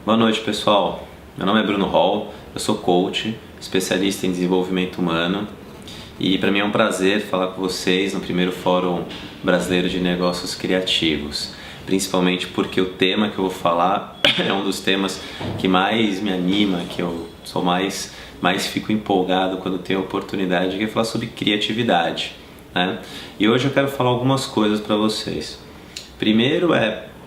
Boa noite, pessoal. Meu nome é Bruno Hall, eu sou coach, especialista em desenvolvimento humano e para mim é um prazer falar com vocês no primeiro Fórum Brasileiro de Negócios Criativos, principalmente porque o tema que eu vou falar é um dos temas que mais me anima, que eu sou mais fico empolgado quando tenho a oportunidade, que é falar sobre criatividade, né? E hoje eu quero falar algumas coisas para vocês. Primeiro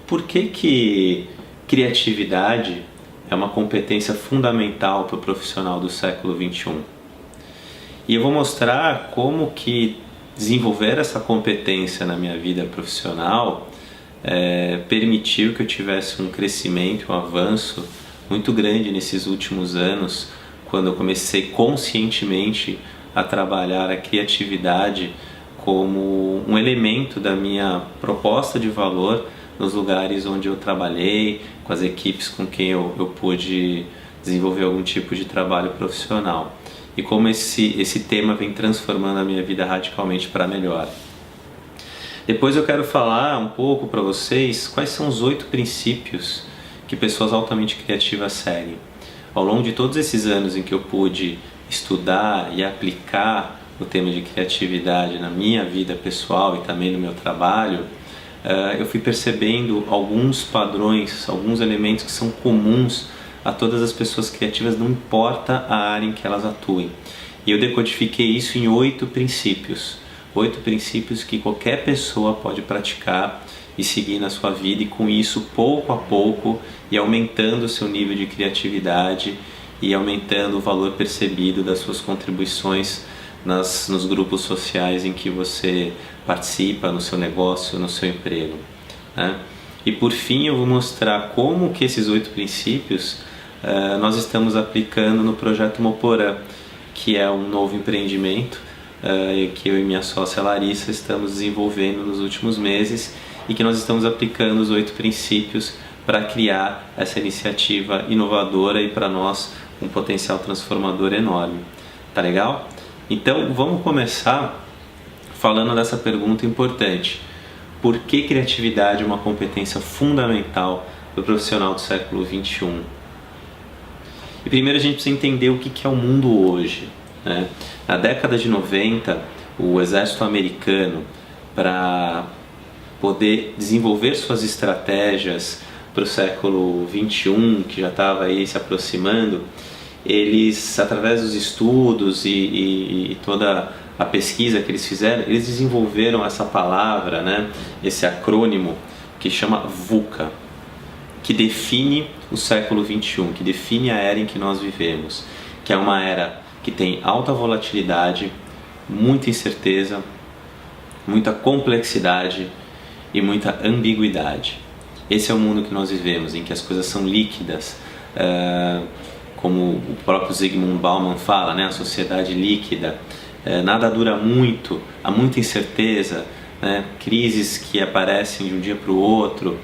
por que criatividade é uma competência fundamental para o profissional do século XXI. E eu vou mostrar como que desenvolver essa competência na minha vida profissional permitiu que eu tivesse um crescimento, um avanço muito grande nesses últimos anos, quando eu comecei conscientemente a trabalhar a criatividade como um elemento da minha proposta de valor nos lugares onde eu trabalhei, com as equipes com quem eu pude desenvolver algum tipo de trabalho profissional. E como esse tema vem transformando a minha vida radicalmente para melhor. Depois eu quero falar um pouco para vocês quais são os 8 princípios que pessoas altamente criativas seguem. Ao longo de todos esses anos em que eu pude estudar e aplicar o tema de criatividade na minha vida pessoal e também no meu trabalho, eu fui percebendo alguns padrões, alguns elementos que são comuns a todas as pessoas criativas, não importa a área em que elas atuem. E eu decodifiquei isso em 8 princípios. 8 princípios que qualquer pessoa pode praticar e seguir na sua vida, e com isso, pouco a pouco, e aumentando o seu nível de criatividade e aumentando o valor percebido das suas contribuições nos grupos sociais em que você participa, no seu negócio, no seu emprego, né? E por fim eu vou mostrar como que esses 8 princípios nós estamos aplicando no projeto Moporã, que é um novo empreendimento que eu e minha sócia Larissa estamos desenvolvendo nos últimos meses, e que nós estamos aplicando os 8 princípios para criar essa iniciativa inovadora e para nós um potencial transformador enorme. Tá legal? Então vamos começar falando dessa pergunta importante: por que criatividade é uma competência fundamental do profissional do século XXI? E primeiro a gente precisa entender o que é o mundo hoje, né? Na década de 90, o exército americano, para poder desenvolver suas estratégias para o século XXI, que já estava aí se aproximando, eles, através dos estudos e toda a pesquisa que eles fizeram, eles desenvolveram essa palavra, né, esse acrônimo que chama VUCA, que define o século XXI, que define a era em que nós vivemos, que é uma era que tem alta volatilidade, muita incerteza, muita complexidade e muita ambiguidade. Esse é o mundo que nós vivemos, em que as coisas são líquidas, como o próprio Zygmunt Bauman fala, né? A sociedade líquida, nada dura muito, há muita incerteza, né? Crises que aparecem de um dia para o outro,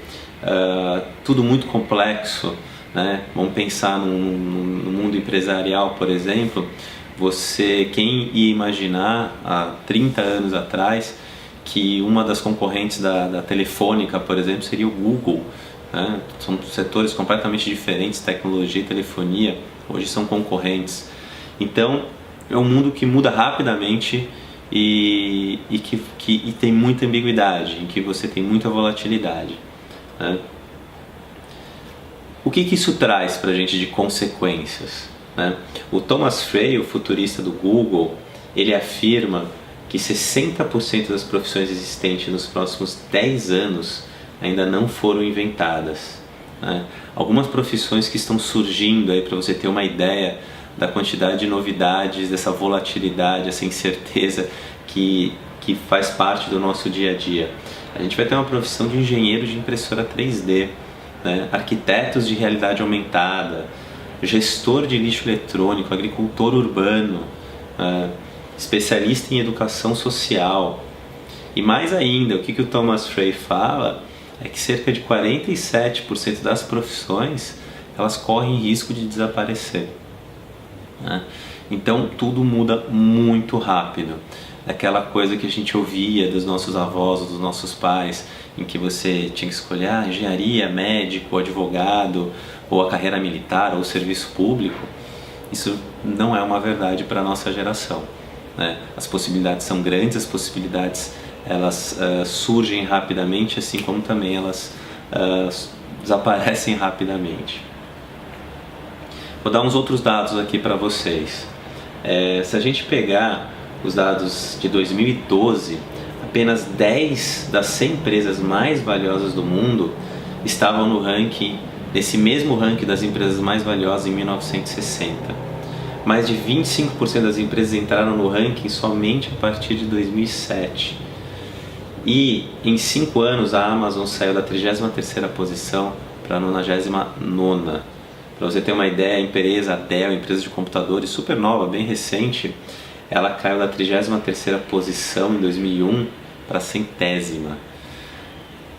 tudo muito complexo, né? Vamos pensar no mundo empresarial, por exemplo. Quem ia imaginar há 30 anos atrás que uma das concorrentes da Telefônica, por exemplo, seria o Google, né? São setores completamente diferentes, tecnologia e telefonia, hoje são concorrentes. Então é um mundo que muda rapidamente e tem muita ambiguidade, em que você tem muita volatilidade, né? O que isso traz para a gente de consequências, né? O Thomas Frey, o futurista do Google, ele afirma que 60% das profissões existentes nos próximos 10 anos ainda não foram inventadas, né? Algumas profissões que estão surgindo aí, para você ter uma ideia da quantidade de novidades, dessa volatilidade, essa incerteza que faz parte do nosso dia a dia. A gente vai ter uma profissão de engenheiro de impressora 3D, né? Arquitetos de realidade aumentada, gestor de lixo eletrônico, agricultor urbano, especialista em educação social. E mais ainda, o que o Thomas Frey fala é que cerca de 47% das profissões elas correm risco de desaparecer, né? Então tudo muda muito rápido. daquela coisa que a gente ouvia dos nossos avós, dos nossos pais, em que você tinha que escolher engenharia, médico, advogado, ou a carreira militar, ou o serviço público. Isso não é uma verdade para a nossa geração, né? As possibilidades são grandes, as possibilidades elas surgem rapidamente, assim como também elas desaparecem rapidamente. Vou dar uns outros dados aqui para vocês. Se a gente pegar os dados de 2012, apenas 10 das 100 empresas mais valiosas do mundo estavam no ranking, nesse mesmo ranking das empresas mais valiosas em 1960. Mais de 25% das empresas entraram no ranking somente a partir de 2007. E em 5 anos a Amazon saiu da 33ª posição para a 99ª. Para você ter uma ideia, a empresa Dell, empresa de computadores super nova, bem recente, ela caiu da 33ª posição em 2001 para a 100ª.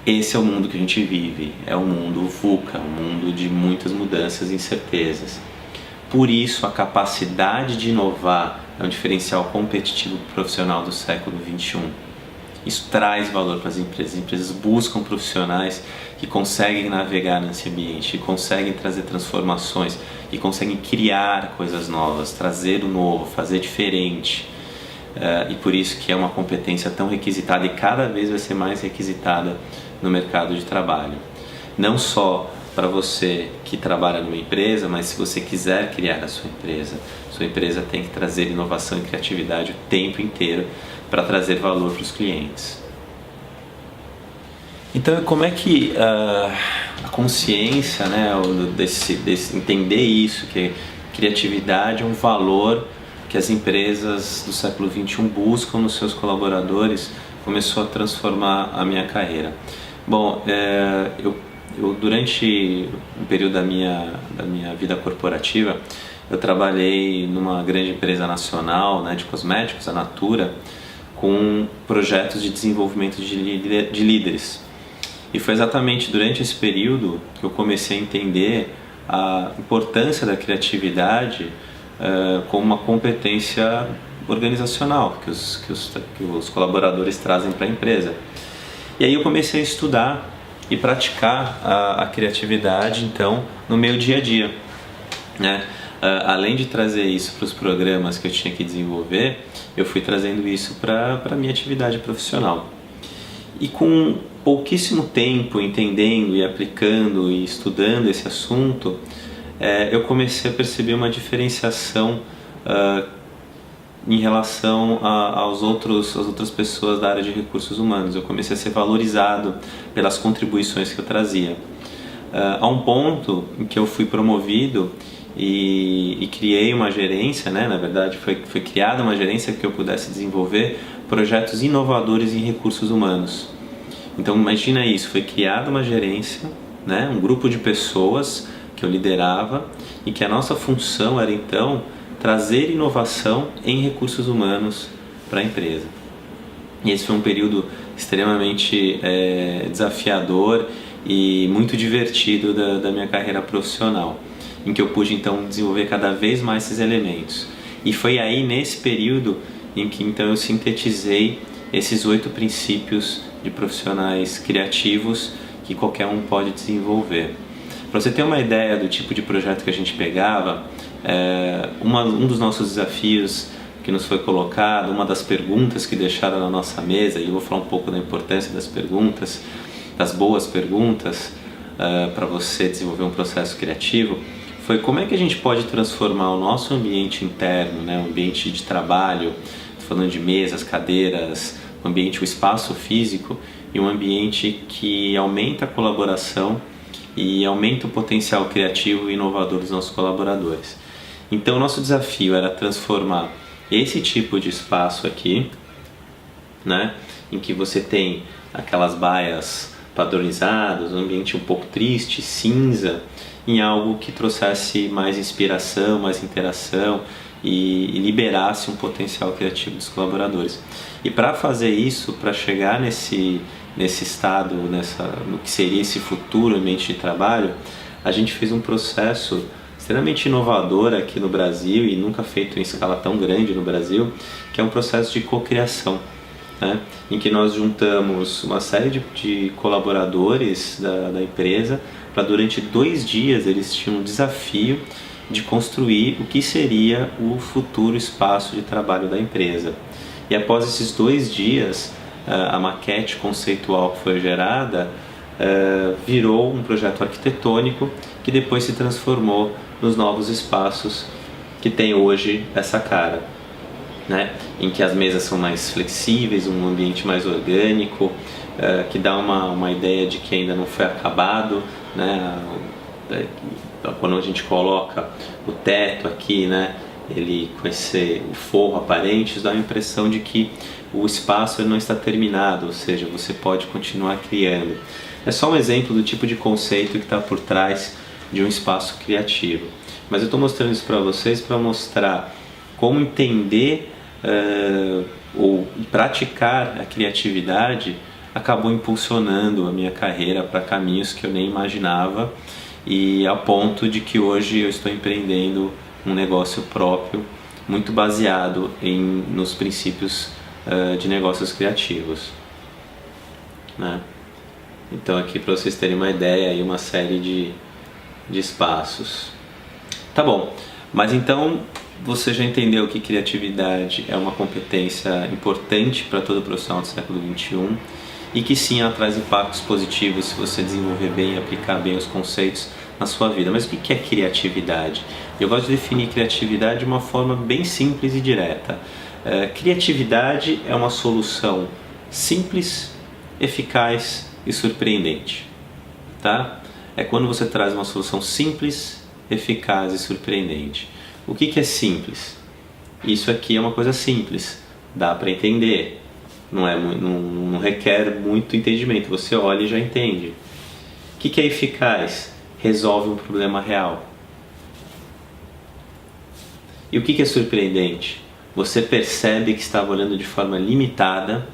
Esse é o mundo que a gente vive, é um mundo VUCA, um mundo de muitas mudanças e incertezas. Por isso, a capacidade de inovar é um diferencial competitivo profissional do século XXI. Isso traz valor para as empresas buscam profissionais que conseguem navegar nesse ambiente, que conseguem trazer transformações, que conseguem criar coisas novas, trazer o novo, fazer diferente. E por isso que é uma competência tão requisitada e cada vez vai ser mais requisitada no mercado de trabalho. Não só para você que trabalha numa empresa, mas se você quiser criar a sua empresa tem que trazer inovação e criatividade o tempo inteiro para trazer valor para os clientes. Então, como é que a consciência, né, desse entender isso, que criatividade é um valor que as empresas do século XXI buscam nos seus colaboradores, começou a transformar a minha carreira. Bom, eu durante o período da minha vida corporativa, eu trabalhei numa grande empresa nacional, né, de cosméticos, a Natura, com projetos de desenvolvimento de líderes. E foi exatamente durante esse período que eu comecei a entender a importância da criatividade como uma competência organizacional que os colaboradores trazem para a empresa. E aí eu comecei a estudar e praticar a criatividade, então, no meu dia a dia, né? Além de trazer isso para os programas que eu tinha que desenvolver, eu fui trazendo isso para a minha atividade profissional. E com pouquíssimo tempo entendendo e aplicando e estudando esse assunto, eu comecei a perceber uma diferenciação em relação às outras pessoas da área de recursos humanos. Eu comecei a ser valorizado pelas contribuições que eu trazia. A um ponto em que eu fui promovido e criei uma gerência, né? Na verdade foi criada uma gerência que eu pudesse desenvolver projetos inovadores em recursos humanos. Então imagina isso, foi criada uma gerência, né? Um grupo de pessoas que eu liderava e que a nossa função era então trazer inovação em recursos humanos para a empresa. E esse foi um período extremamente desafiador e muito divertido da minha carreira profissional, em que eu pude então desenvolver cada vez mais esses elementos. E foi aí nesse período em que então eu sintetizei esses 8 princípios de profissionais criativos que qualquer um pode desenvolver. Para você ter uma ideia do tipo de projeto que a gente pegava, um dos nossos desafios que nos foi colocado, uma das perguntas que deixaram na nossa mesa, e eu vou falar um pouco da importância das perguntas, das boas perguntas, para você desenvolver um processo criativo, foi como é que a gente pode transformar o nosso ambiente interno, né, o ambiente de trabalho, falando de mesas, cadeiras, o espaço físico, em um ambiente que aumenta a colaboração e aumenta o potencial criativo e inovador dos nossos colaboradores. Então, o nosso desafio era transformar esse tipo de espaço aqui, né, em que você tem aquelas baias padronizadas, um ambiente um pouco triste, cinza, em algo que trouxesse mais inspiração, mais interação e liberasse um potencial criativo dos colaboradores. E para fazer isso, para chegar nesse estado, no que seria esse futuro ambiente de trabalho, a gente fez um processo extremamente inovador aqui no Brasil e nunca feito em escala tão grande no Brasil, que é um processo de cocriação, né? Em que nós juntamos uma série de colaboradores da empresa para durante 2 dias eles tinham um desafio de construir o que seria o futuro espaço de trabalho da empresa. E após esses 2 dias, a maquete conceitual que foi gerada virou um projeto arquitetônico que depois se transformou nos novos espaços que tem hoje essa cara, né? Em que as mesas são mais flexíveis, um ambiente mais orgânico, que dá uma ideia de que ainda não foi acabado, né? Quando a gente coloca o teto aqui, né, ele com o forro aparente, isso dá a impressão de que o espaço não está terminado, ou seja, você pode continuar criando. É só um exemplo do tipo de conceito que está por trás de um espaço criativo. Mas eu estou mostrando isso para vocês para mostrar como entender ou praticar a criatividade acabou impulsionando a minha carreira para caminhos que eu nem imaginava, e a ponto de que hoje eu estou empreendendo um negócio próprio muito baseado nos princípios de negócios criativos, né? Então aqui para vocês terem uma ideia, aí uma série de espaços. Tá bom, mas então você já entendeu que criatividade é uma competência importante para todo profissional do século XXI e que sim, ela traz impactos positivos se você desenvolver bem e aplicar bem os conceitos na sua vida. Mas o que é criatividade? Eu gosto de definir criatividade de uma forma bem simples e direta. Criatividade é uma solução simples, eficaz e surpreendente, tá? É quando você traz uma solução simples, eficaz e surpreendente. O que é simples? Isso aqui é uma coisa simples, dá para entender, não requer muito entendimento, você olha e já entende. O que é eficaz? Resolve um problema real. E o que é surpreendente? Você percebe que estava olhando de forma limitada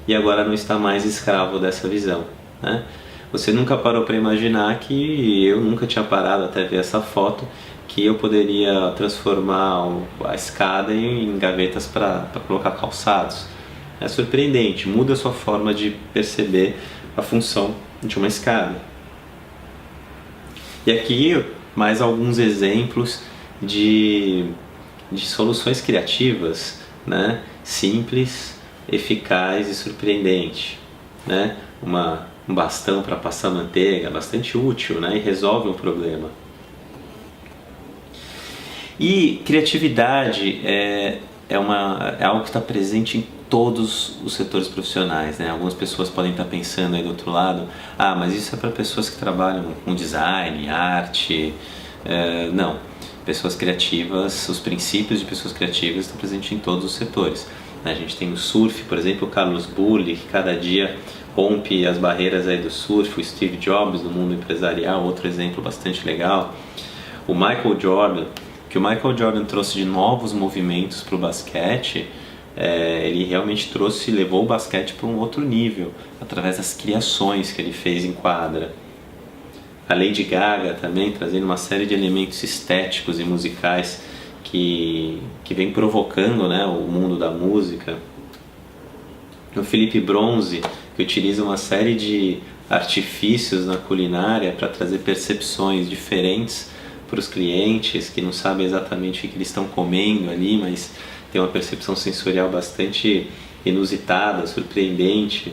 e agora não está mais escravo dessa visão, né? Você nunca parou para imaginar, que eu nunca tinha parado até ver essa foto, que eu poderia transformar a escada em gavetas para colocar calçados. É surpreendente, muda a sua forma de perceber a função de uma escada. E aqui mais alguns exemplos de soluções criativas, né? Simples, eficaz e surpreendente, né? Um bastão para passar manteiga, bastante útil, né? E resolve um problema. E criatividade é algo que está presente em todos os setores profissionais, né? Algumas pessoas podem estar pensando aí do outro lado, mas isso é para pessoas que trabalham com design, arte. Não, pessoas criativas, os princípios de pessoas criativas estão presentes em todos os setores. A gente tem o surf, por exemplo, o Carlos Burle, que cada dia rompe as barreiras aí do surf, o Steve Jobs no mundo empresarial, outro exemplo bastante legal. O Michael Jordan, que o Michael Jordan trouxe de novos movimentos para o basquete, ele realmente levou o basquete para um outro nível, através das criações que ele fez em quadra. A Lady Gaga também, trazendo uma série de elementos estéticos e musicais que vem provocando, né, o mundo da música. O Philippe Bronze, que utiliza uma série de artifícios na culinária para trazer percepções diferentes para os clientes que não sabem exatamente o que eles estão comendo ali, mas tem uma percepção sensorial bastante inusitada, surpreendente,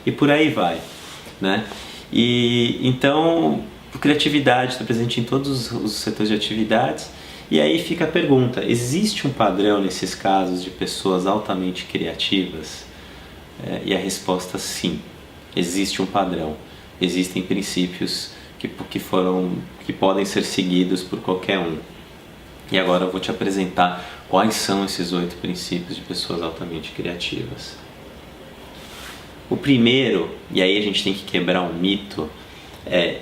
e por aí vai, né? E então a criatividade está presente em todos os setores de atividades. E aí fica a pergunta: existe um padrão nesses casos de pessoas altamente criativas? E a resposta: sim, existe um padrão, existem princípios que podem ser seguidos por qualquer um. E agora eu vou te apresentar quais são esses 8 princípios de pessoas altamente criativas. O primeiro, e aí a gente tem que quebrar um mito, é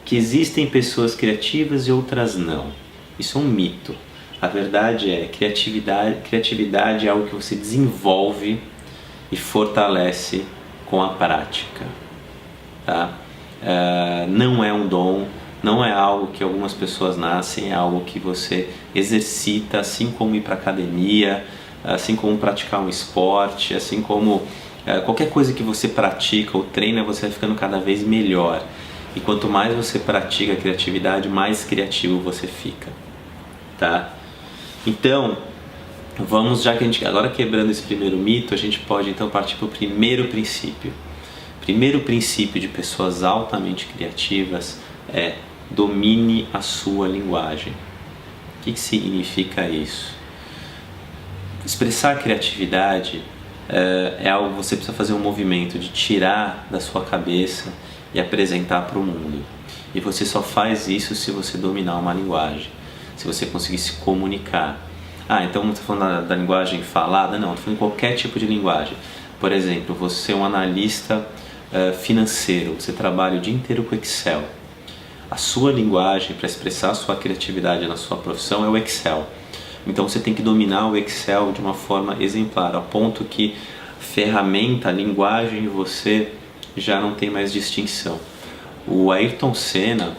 que existem pessoas criativas e outras não. Isso é um mito. A verdade é que criatividade é algo que você desenvolve e fortalece com a prática, tá? Não é um dom, não é algo que algumas pessoas nascem, é algo que você exercita, assim como ir para academia, assim como praticar um esporte, assim como qualquer coisa que você pratica ou treina, você vai ficando cada vez melhor. E quanto mais você pratica a criatividade, mais criativo você fica, tá? Então, vamos, já que a gente, agora quebrando esse primeiro mito, a gente pode então partir para o primeiro princípio. O primeiro princípio de pessoas altamente criativas é: domine a sua linguagem. O que significa isso? Expressar criatividade é algo que você precisa fazer um movimento de tirar da sua cabeça e apresentar para o mundo. E você só faz isso se você dominar uma linguagem, se você conseguir se comunicar. Então não estou falando da linguagem falada, não, estou falando de qualquer tipo de linguagem. Por exemplo, você é um analista financeiro, você trabalha o dia inteiro com Excel. A sua linguagem para expressar a sua criatividade na sua profissão é o Excel. Então você tem que dominar o Excel de uma forma exemplar, a ponto que a ferramenta, a linguagem de você já não tem mais distinção. O Ayrton Senna,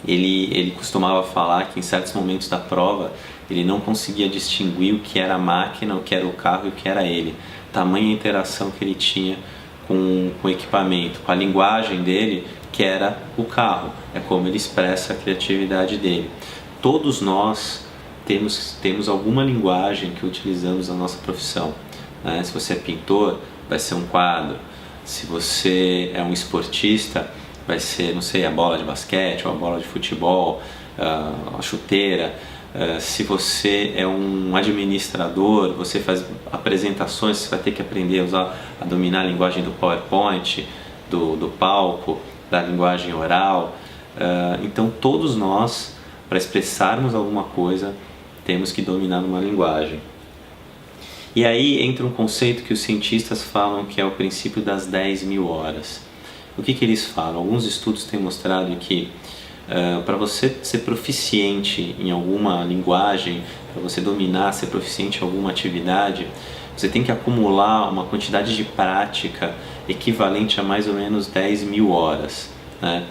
ele costumava falar que em certos momentos da prova ele não conseguia distinguir o que era a máquina, o que era o carro e o que era ele. Tamanha interação que ele tinha com o equipamento, com a linguagem dele, que era o carro. É como ele expressa a criatividade dele. Todos nós temos alguma linguagem que utilizamos na nossa profissão, né? Se você é pintor, vai ser um quadro. Se você é um esportista, vai ser, não sei, a bola de basquete ou a bola de futebol, a chuteira. Se você é um administrador, você faz apresentações, você vai ter que aprender a dominar a linguagem do PowerPoint, do palco, da linguagem oral. Então todos nós, para expressarmos alguma coisa, temos que dominar uma linguagem. E aí entra um conceito que os cientistas falam, que é o princípio das 10.000 horas. O que eles falam? Alguns estudos têm mostrado que para você ser proficiente em alguma linguagem, para você dominar, ser proficiente em alguma atividade, você tem que acumular uma quantidade de prática equivalente a mais ou menos 10.000 horas, né?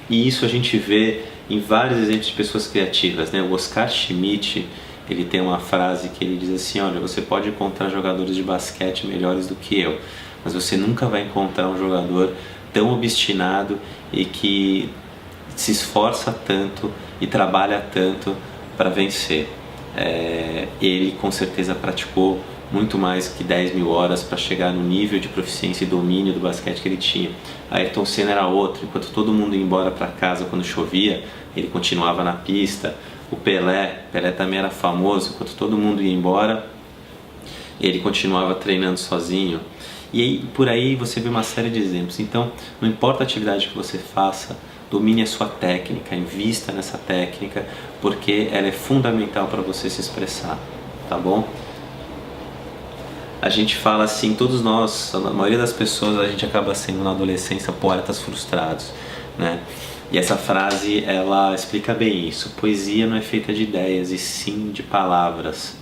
E isso a gente vê em vários exemplos de pessoas criativas, né? O Oscar Schmidt, ele tem uma frase que ele diz assim: olha, você pode encontrar jogadores de basquete melhores do que eu, mas você nunca vai encontrar um jogador tão obstinado e que se esforça tanto e trabalha tanto para vencer. Ele com certeza praticou muito mais que 10.000 horas para chegar no nível de proficiência e domínio do basquete que ele tinha. Ayrton Senna era outro. Enquanto todo mundo ia embora para casa quando chovia, ele continuava na pista. O Pelé também era famoso. Enquanto todo mundo ia embora, ele continuava treinando sozinho. E aí, por aí você vê uma série de exemplos. Então, não importa a atividade que você faça, domine a sua técnica, invista nessa técnica, porque ela é fundamental para você se expressar, tá bom? A gente fala assim, todos nós, a maioria das pessoas, a gente acaba sendo na adolescência poetas frustrados, né? E essa frase, ela explica bem isso. Poesia não é feita de ideias, e sim de palavras.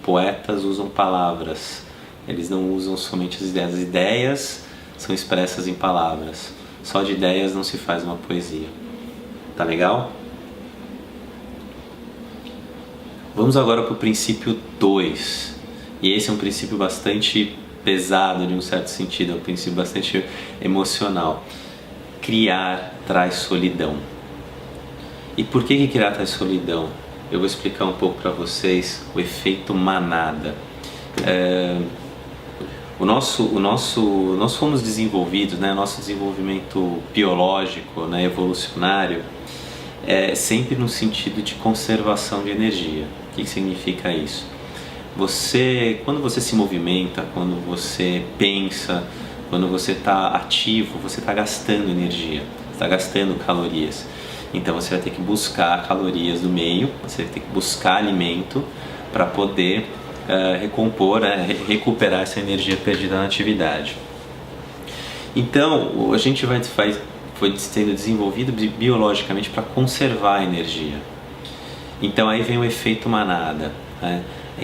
Poetas usam palavras, eles não usam somente as ideias. As ideias são expressas em palavras. Só de ideias não se faz uma poesia. Tá legal? Vamos agora para o princípio 2. E esse é um princípio bastante pesado, de um certo sentido, é um princípio bastante emocional. Criar traz solidão. E por que criar traz solidão? Eu vou explicar um pouco para vocês o efeito manada. Nós fomos desenvolvidos, né? Nosso desenvolvimento biológico, né? Evolucionário, é sempre no sentido de conservação de energia. O que significa isso? Quando você se movimenta, quando você pensa, quando você está ativo, você está gastando energia, está gastando calorias. Então você vai ter que buscar calorias do meio, você vai ter que buscar alimento para poder recuperar essa energia perdida na atividade. Então a gente foi sendo desenvolvido biologicamente para conservar a energia. Então aí vem o efeito manada, né?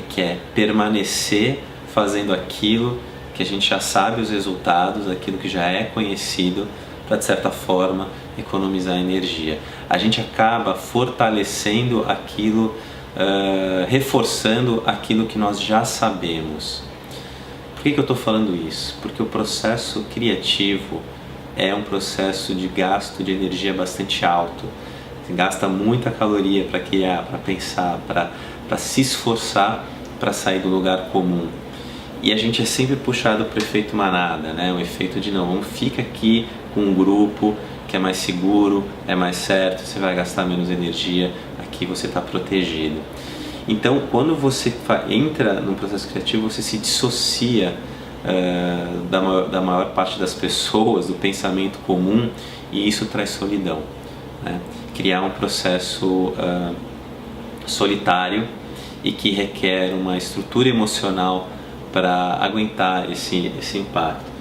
Que é permanecer fazendo aquilo que a gente já sabe os resultados, aquilo que já é conhecido, para, de certa forma, economizar energia. A gente acaba fortalecendo aquilo, reforçando aquilo que nós já sabemos. Por que eu estou falando isso? Porque o processo criativo é um processo de gasto de energia bastante alto. Você gasta muita caloria para criar, para pensar, para se esforçar para sair do lugar comum. E a gente é sempre puxado para o efeito manada, né? O efeito de não, vamos fica aqui com um grupo que é mais seguro, é mais certo, você vai gastar menos energia, aqui você está protegido. Então, quando você entra no processo criativo, você se dissocia da maior parte das pessoas, do pensamento comum, e isso traz solidão, né? Criar um processo solitário e que requer uma estrutura emocional para aguentar esse impacto.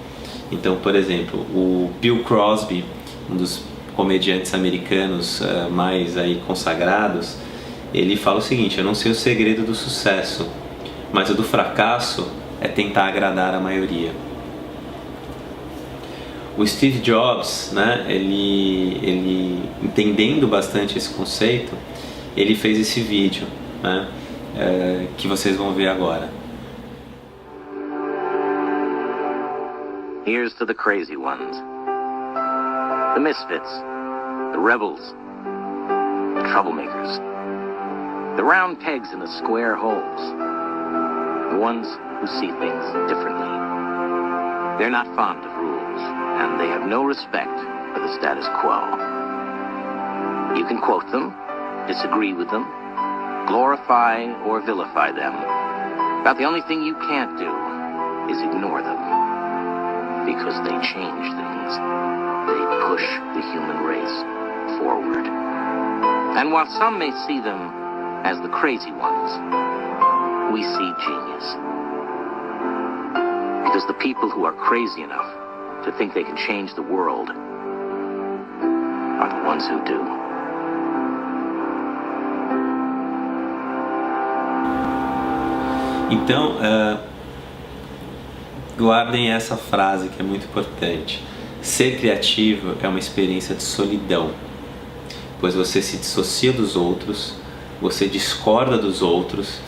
Então, por exemplo, o Bill Crosby, um dos comediantes americanos mais aí consagrados, ele fala o seguinte: eu não sei o segredo do sucesso, mas o do fracasso é tentar agradar a maioria. O Steve Jobs, né, ele entendendo bastante esse conceito, ele fez esse vídeo, né, que vocês vão ver agora. Here's to the crazy ones, the misfits, the rebels, the troublemakers, the round pegs in the square holes, the ones who see things differently. They're not fond of rules, and they have no respect for the status quo. You can quote them, disagree with them, glorify or vilify them. About the only thing you can't do is ignore them, because they change things. They push the human race forward. And while some may see them as the crazy ones, we see genius. Because the people who are crazy enough to think they can change the world are the ones who do. Então, guardem essa frase que é muito importante. Ser criativo é uma experiência de solidão, pois você se dissocia dos outros, você discorda dos outros,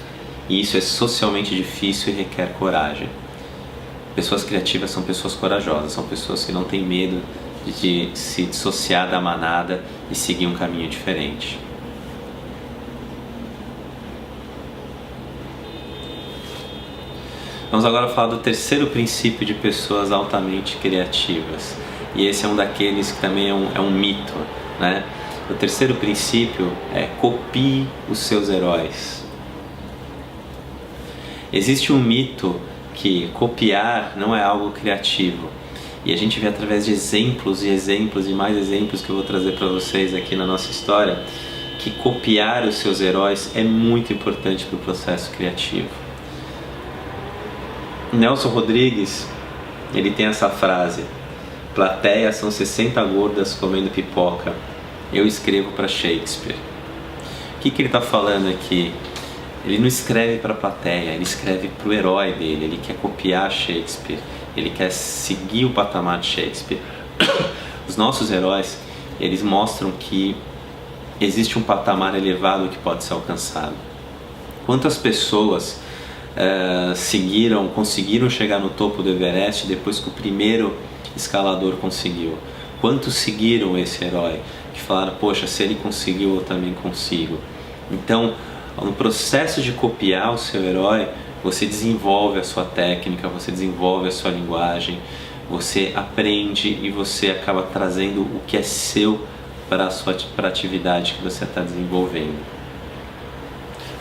e isso é socialmente difícil e requer coragem. Pessoas criativas são pessoas corajosas, são pessoas que não têm medo de se dissociar da manada e seguir um caminho diferente. Vamos agora falar do terceiro princípio de pessoas altamente criativas. E esse é um daqueles que também é um mito, né? O terceiro princípio é: copie os seus heróis. Existe um mito que copiar não é algo criativo. E a gente vê através de exemplos e exemplos e mais exemplos que eu vou trazer para vocês aqui na nossa história, que copiar os seus heróis é muito importante para o processo criativo. Nelson Rodrigues, ele tem essa frase: plateia são 60 gordas comendo pipoca, eu escrevo para Shakespeare. O que ele está falando aqui? Ele não escreve para a plateia, ele escreve para o herói dele, ele quer copiar Shakespeare, ele quer seguir o patamar de Shakespeare. Os nossos heróis, eles mostram que existe um patamar elevado que pode ser alcançado. Quantas pessoas conseguiram chegar no topo do Everest depois que o primeiro escalador conseguiu? Quantos seguiram esse herói que falaram: poxa, se ele conseguiu, eu também consigo? Então, no processo de copiar o seu herói, você desenvolve a sua técnica, você desenvolve a sua linguagem, você aprende e você acaba trazendo o que é seu para a atividade que você está desenvolvendo.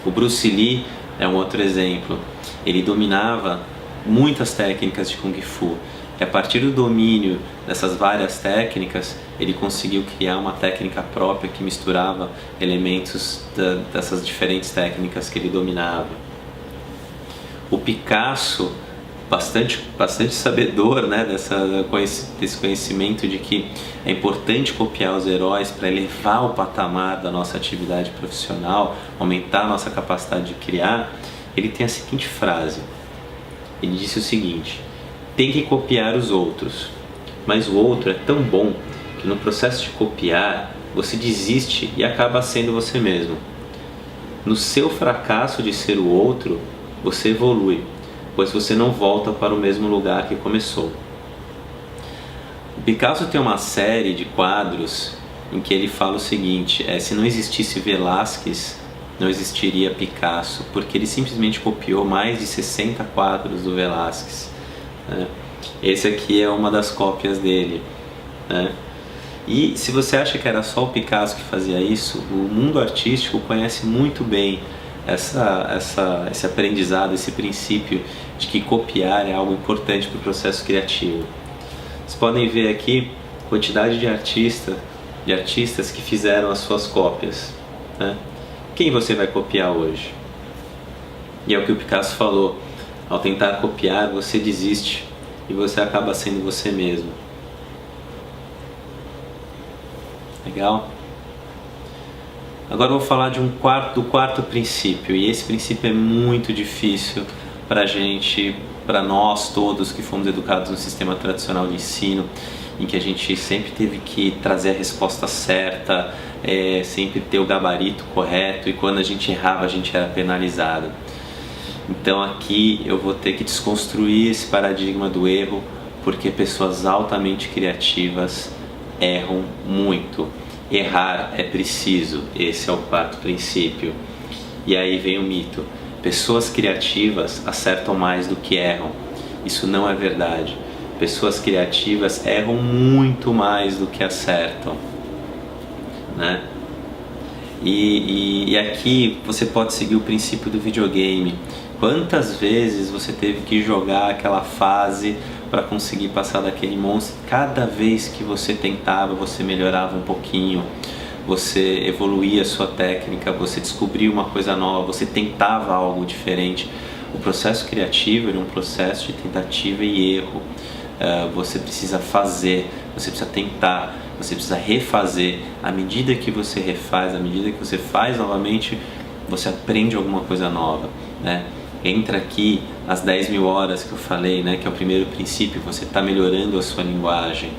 O Bruce Lee é um outro exemplo. Ele dominava muitas técnicas de Kung Fu. E a partir do domínio dessas várias técnicas, ele conseguiu criar uma técnica própria que misturava elementos dessas diferentes técnicas que ele dominava. O Picasso, bastante sabedor, né, desse conhecimento de que é importante copiar os heróis para elevar o patamar da nossa atividade profissional, aumentar a nossa capacidade de criar, ele tem a seguinte frase. Ele disse o seguinte: tem que copiar os outros, mas o outro é tão bom que no processo de copiar, você desiste e acaba sendo você mesmo. No seu fracasso de ser o outro, você evolui, pois você não volta para o mesmo lugar que começou. O Picasso tem uma série de quadros em que ele fala o seguinte: se não existisse Velázquez, não existiria Picasso, porque ele simplesmente copiou mais de 60 quadros do Velázquez, né? Esse aqui é uma das cópias dele, né? E se você acha que era só o Picasso que fazia isso, o mundo artístico conhece muito bem esse aprendizado, esse princípio de que copiar é algo importante para o processo criativo. Vocês podem ver aqui a quantidade de artistas que fizeram as suas cópias, né? Quem você vai copiar hoje? E é o que o Picasso falou: ao tentar copiar, você desiste e você acaba sendo você mesmo. Legal? Agora eu vou falar do quarto princípio, e esse princípio é muito difícil para nós todos que fomos educados no sistema tradicional de ensino, em que a gente sempre teve que trazer a resposta certa, sempre ter o gabarito correto, e quando a gente errava a gente era penalizado. Então aqui eu vou ter que desconstruir esse paradigma do erro, porque pessoas altamente criativas erram muito. Errar é preciso, esse é o quarto princípio. E aí vem o mito: pessoas criativas acertam mais do que erram. Isso não é verdade. Pessoas criativas erram muito mais do que acertam, né? E aqui você pode seguir o princípio do videogame. Quantas vezes você teve que jogar aquela fase para conseguir passar daquele monstro? Cada vez que você tentava, você melhorava um pouquinho, você evoluía a sua técnica, você descobria uma coisa nova, você tentava algo diferente. O processo criativo é um processo de tentativa e erro. Você precisa fazer, você precisa tentar, você precisa refazer. À medida que você refaz, à medida que você faz novamente, você aprende alguma coisa nova, né? Entra aqui as 10.000 horas que eu falei, né? Que é o primeiro princípio. Você está melhorando a sua linguagem,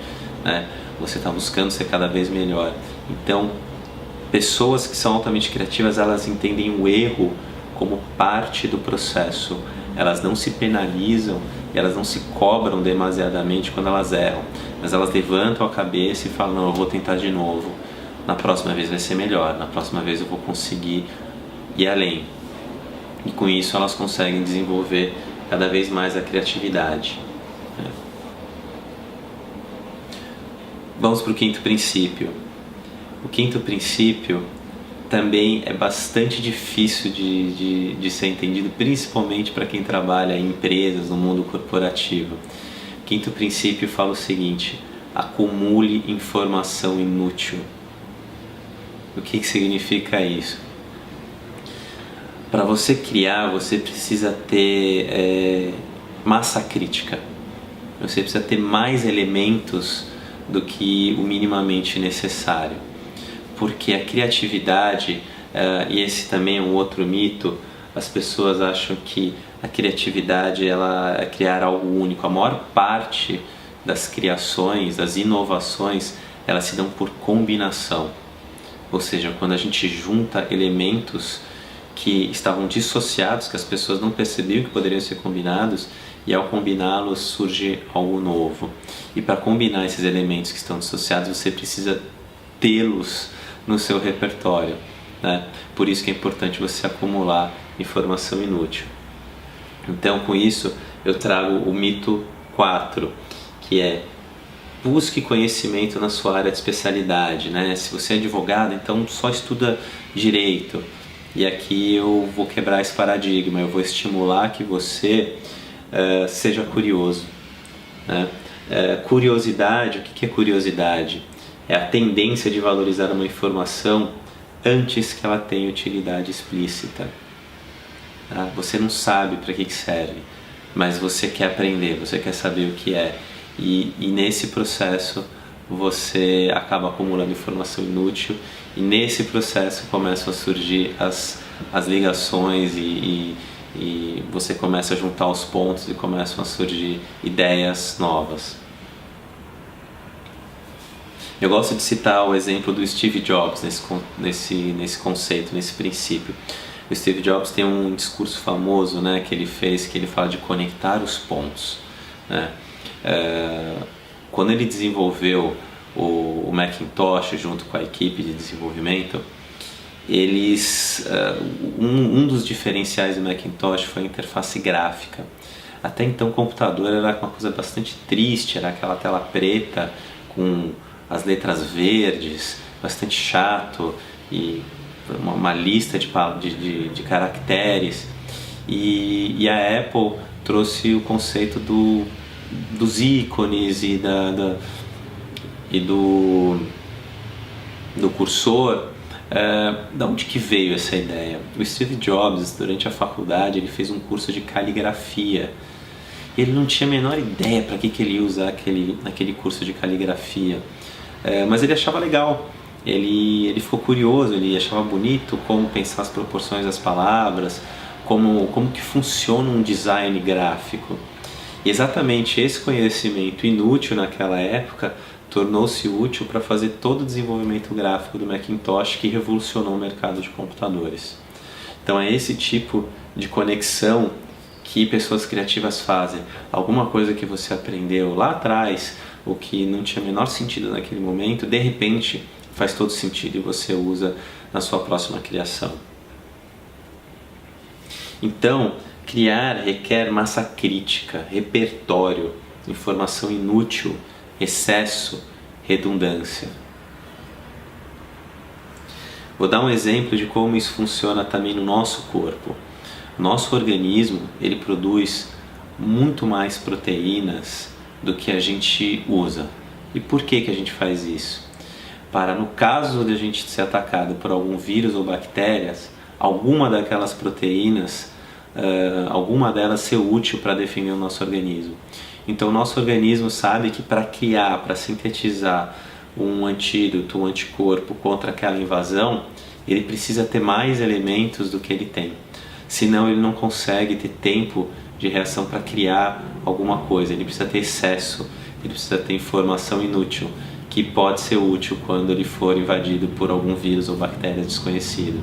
né? Você está buscando ser cada vez melhor. Então, pessoas que são altamente criativas, elas entendem o erro como parte do processo. Elas não se penalizam, elas não se cobram demasiadamente quando elas erram, mas elas levantam a cabeça e falam: não, eu vou tentar de novo, na próxima vez vai ser melhor, na próxima vez eu vou conseguir ir além. E com isso elas conseguem desenvolver cada vez mais a criatividade. Vamos para o quinto princípio. O quinto princípio também é bastante difícil de ser entendido, principalmente para quem trabalha em empresas, no mundo corporativo. O quinto princípio fala o seguinte: acumule informação inútil. O que significa isso? Para você criar, você precisa ter massa crítica. Você precisa ter mais elementos do que o minimamente necessário. Porque a criatividade, e esse também é um outro mito, as pessoas acham que a criatividade ela é criar algo único. A maior parte das criações, das inovações, elas se dão por combinação. Ou seja, quando a gente junta elementos que estavam dissociados, que as pessoas não percebiam que poderiam ser combinados, e ao combiná-los surge algo novo. E para combinar esses elementos que estão dissociados, você precisa tê-los no seu repertório, né? Por isso que é importante você acumular informação inútil. Então, com isso, eu trago o mito 4, que é: busque conhecimento na sua área de especialidade, né? Se você é advogado, então só estuda direito. E aqui eu vou quebrar esse paradigma, eu vou estimular que você seja curioso, né? Curiosidade, o que é curiosidade? É a tendência de valorizar uma informação antes que ela tenha utilidade explícita. Tá? Você não sabe para que serve, mas você quer aprender, você quer saber o que é. E nesse processo você acaba acumulando informação inútil, e nesse processo começam a surgir as ligações e você começa a juntar os pontos e começam a surgir ideias novas. Eu gosto de citar o exemplo do Steve Jobs nesse conceito, nesse princípio. O Steve Jobs tem um discurso famoso, né, que ele fez, que ele fala de conectar os pontos, né? Quando ele desenvolveu o Macintosh junto com a equipe de desenvolvimento, um dos diferenciais do Macintosh foi a interface gráfica. Até então o computador era uma coisa bastante triste, era aquela tela preta com as letras verdes, bastante chato, e uma lista de caracteres. E a Apple trouxe o conceito dos ícones e do cursor. Da onde que veio essa ideia? O Steve Jobs, durante a faculdade, ele fez um curso de caligrafia. Ele não tinha a menor ideia para que ele ia usar aquele curso de caligrafia, mas ele achava legal. Ele ficou curioso, ele achava bonito como pensar as proporções das palavras, como que funciona um design gráfico. E exatamente esse conhecimento inútil naquela época tornou-se útil para fazer todo o desenvolvimento gráfico do Macintosh, que revolucionou o mercado de computadores. Então é esse tipo de conexão que pessoas criativas fazem. Alguma coisa que você aprendeu lá atrás, o que não tinha o menor sentido naquele momento, de repente faz todo sentido e você usa na sua próxima criação. Então, criar requer massa crítica, repertório, informação inútil, excesso, redundância. Vou dar um exemplo de como isso funciona também no nosso corpo. Nosso organismo, ele produz muito mais proteínas do que a gente usa. E por que a gente faz isso? Para, no caso de a gente ser atacado por algum vírus ou bactérias, alguma daquelas proteínas, alguma delas ser útil para defender o nosso organismo. Então o nosso organismo sabe que para criar, para sintetizar um antídoto, um anticorpo contra aquela invasão, ele precisa ter mais elementos do que ele tem. Senão ele não consegue ter tempo de reação para criar alguma coisa. Ele precisa ter excesso, ele precisa ter informação inútil, que pode ser útil quando ele for invadido por algum vírus ou bactéria desconhecido.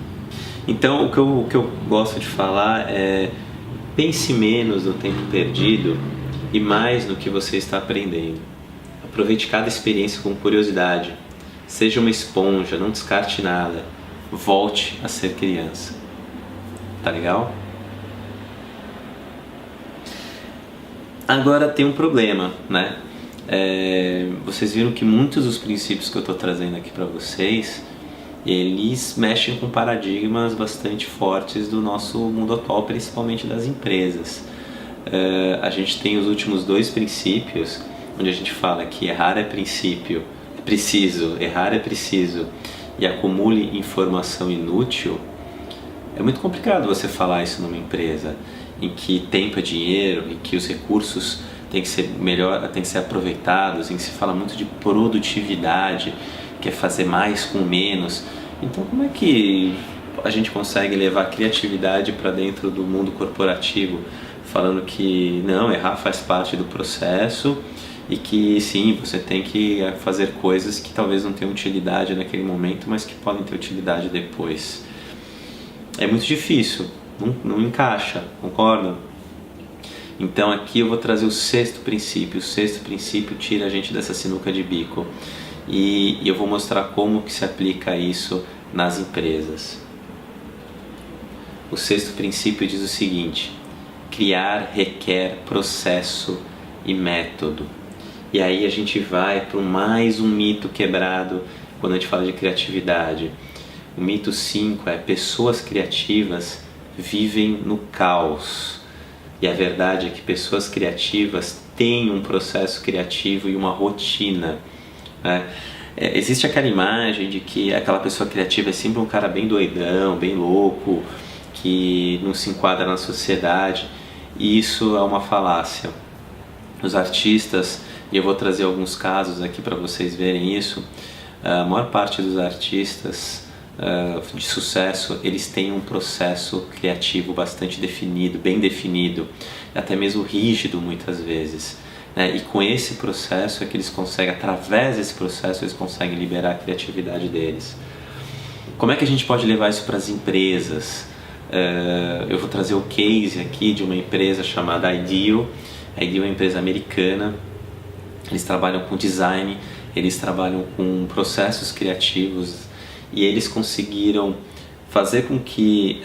Então o que eu gosto de falar é: pense menos no tempo perdido e mais no que você está aprendendo. Aproveite cada experiência com curiosidade. Seja uma esponja, não descarte nada. Volte a ser criança. Tá legal? Agora tem um problema, né? Vocês viram que muitos dos princípios que eu estou trazendo aqui para vocês, eles mexem com paradigmas bastante fortes do nosso mundo atual, principalmente das empresas. A gente tem os últimos 2 princípios, onde a gente fala que errar é preciso, errar é preciso, e acumule informação inútil. É muito complicado você falar isso numa empresa em que tempo é dinheiro, em que os recursos têm que ser aproveitados, em que se fala muito de produtividade, que é fazer mais com menos. Então como é que a gente consegue levar a criatividade para dentro do mundo corporativo, falando que não, errar faz parte do processo e que sim, você tem que fazer coisas que talvez não tenham utilidade naquele momento, mas que podem ter utilidade depois? É muito difícil, não encaixa, concordam? Então aqui eu vou trazer o 6º princípio. O 6º princípio tira a gente dessa sinuca de bico e eu vou mostrar como que se aplica isso nas empresas. O 6º princípio diz o seguinte: criar requer processo e método. E aí a gente vai para mais um mito quebrado quando a gente fala de criatividade. O mito 5 é: pessoas criativas vivem no caos. E a verdade é que pessoas criativas têm um processo criativo e uma rotina, né? Existe aquela imagem de que aquela pessoa criativa é sempre um cara bem doidão, bem louco, que não se enquadra na sociedade. E isso é uma falácia. Os artistas, e eu vou trazer alguns casos aqui para vocês verem isso, a maior parte dos artistas de sucesso, eles têm um processo criativo bastante definido, bem definido, até mesmo rígido muitas vezes. né? E com esse processo é que eles conseguem, através desse processo, eles conseguem liberar a criatividade deles. Como é que a gente pode levar isso para as empresas? Eu vou trazer o case aqui de uma empresa chamada Ideal. A Ideal é uma empresa americana. Eles trabalham com design, eles trabalham com processos criativos e eles conseguiram fazer com que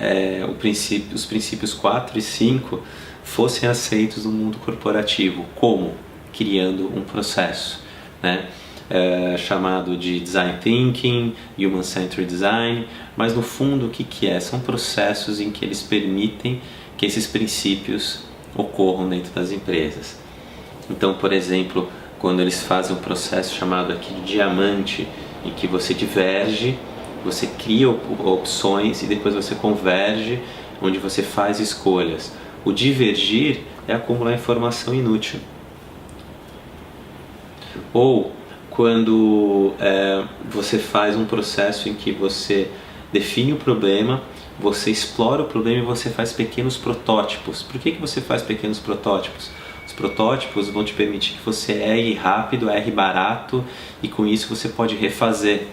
os princípios 4 e 5 fossem aceitos no mundo corporativo. Como? Criando um processo, né? Chamado de Design Thinking, Human Centered Design, mas no fundo o que é? São processos em que eles permitem que esses princípios ocorram dentro das empresas. Então, por exemplo, quando eles fazem um processo chamado aqui de diamante, em que você diverge, você cria opções e depois você converge, onde você faz escolhas. O divergir é acumular informação inútil. Ou quando você faz um processo em que você define o problema, você explora o problema e você faz pequenos protótipos. Por que você faz pequenos protótipos? Os protótipos vão te permitir que você erre rápido, erre barato e com isso você pode refazer.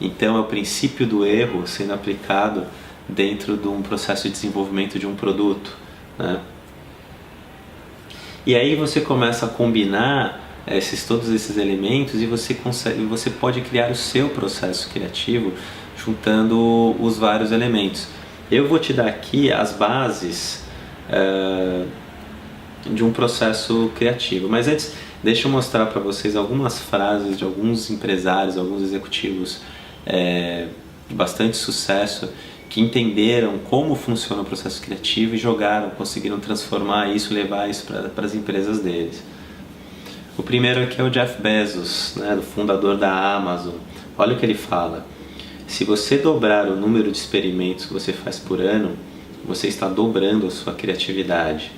Então é o princípio do erro sendo aplicado dentro de um processo de desenvolvimento de um produto, né? E aí você começa a combinar todos esses elementos e você pode criar o seu processo criativo juntando os vários elementos. Eu vou te dar aqui as bases de um processo criativo, mas antes deixa eu mostrar para vocês algumas frases de alguns empresários, alguns executivos de bastante sucesso que entenderam como funciona o processo criativo e conseguiram transformar isso, levar isso para as empresas deles. O primeiro aqui é o Jeff Bezos, né, o fundador da Amazon. Olha o que ele fala: se você dobrar o número de experimentos que você faz por ano, você está dobrando a sua criatividade.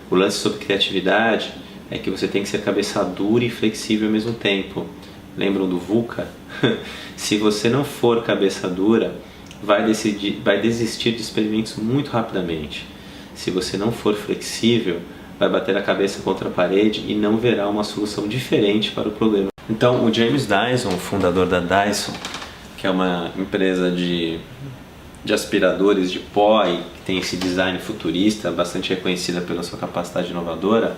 O lance sobre criatividade é que você tem que ser cabeça dura e flexível ao mesmo tempo. Lembram do VUCA? Se você não for cabeça dura, vai desistir de experimentos muito rapidamente. Se você não for flexível, vai bater a cabeça contra a parede e não verá uma solução diferente para o problema. Então, o James Dyson, fundador da Dyson, que é uma empresa de aspiradores de pó e que tem esse design futurista, bastante reconhecida pela sua capacidade inovadora,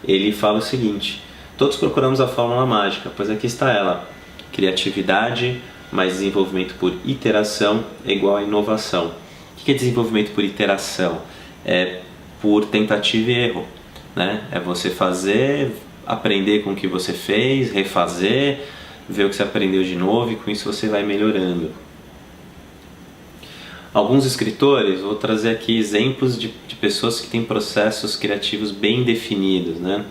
ele fala o seguinte: todos procuramos a fórmula mágica, pois aqui está ela. Criatividade mais desenvolvimento por iteração é igual a inovação. O que é desenvolvimento por iteração? É por tentativa e erro, né? É você fazer, aprender com o que você fez, refazer, ver o que você aprendeu de novo e com isso você vai melhorando. Alguns escritores, vou trazer aqui exemplos de pessoas que têm processos criativos bem definidos, né?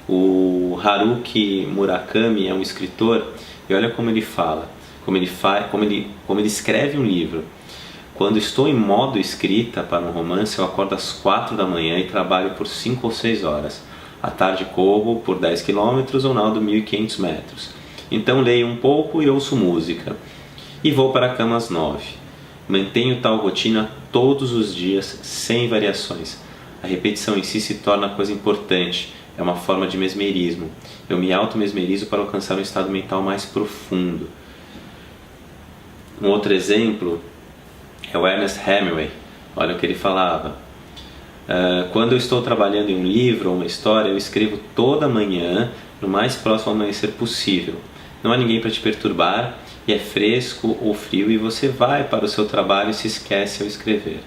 O Haruki Murakami é um escritor e olha como ele fala, como ele escreve um livro. Quando estou em modo escrita para um romance, eu acordo às 4 da manhã e trabalho por 5 ou 6 horas. À tarde corro por 10 km ou nado 1.500 metros. Então leio um pouco e ouço música. E vou para a cama às 9. Mantenho tal rotina todos os dias, sem variações. A repetição em si se torna coisa importante. É uma forma de mesmerismo. Eu me auto-mesmerizo para alcançar um estado mental mais profundo. Um outro exemplo é o Ernest Hemingway. Olha o que ele falava: quando eu estou trabalhando em um livro ou uma história, eu escrevo toda manhã, no mais próximo ao amanhecer possível. Não há ninguém para te perturbar, e é fresco ou frio, e você vai para o seu trabalho e se esquece ao escrever.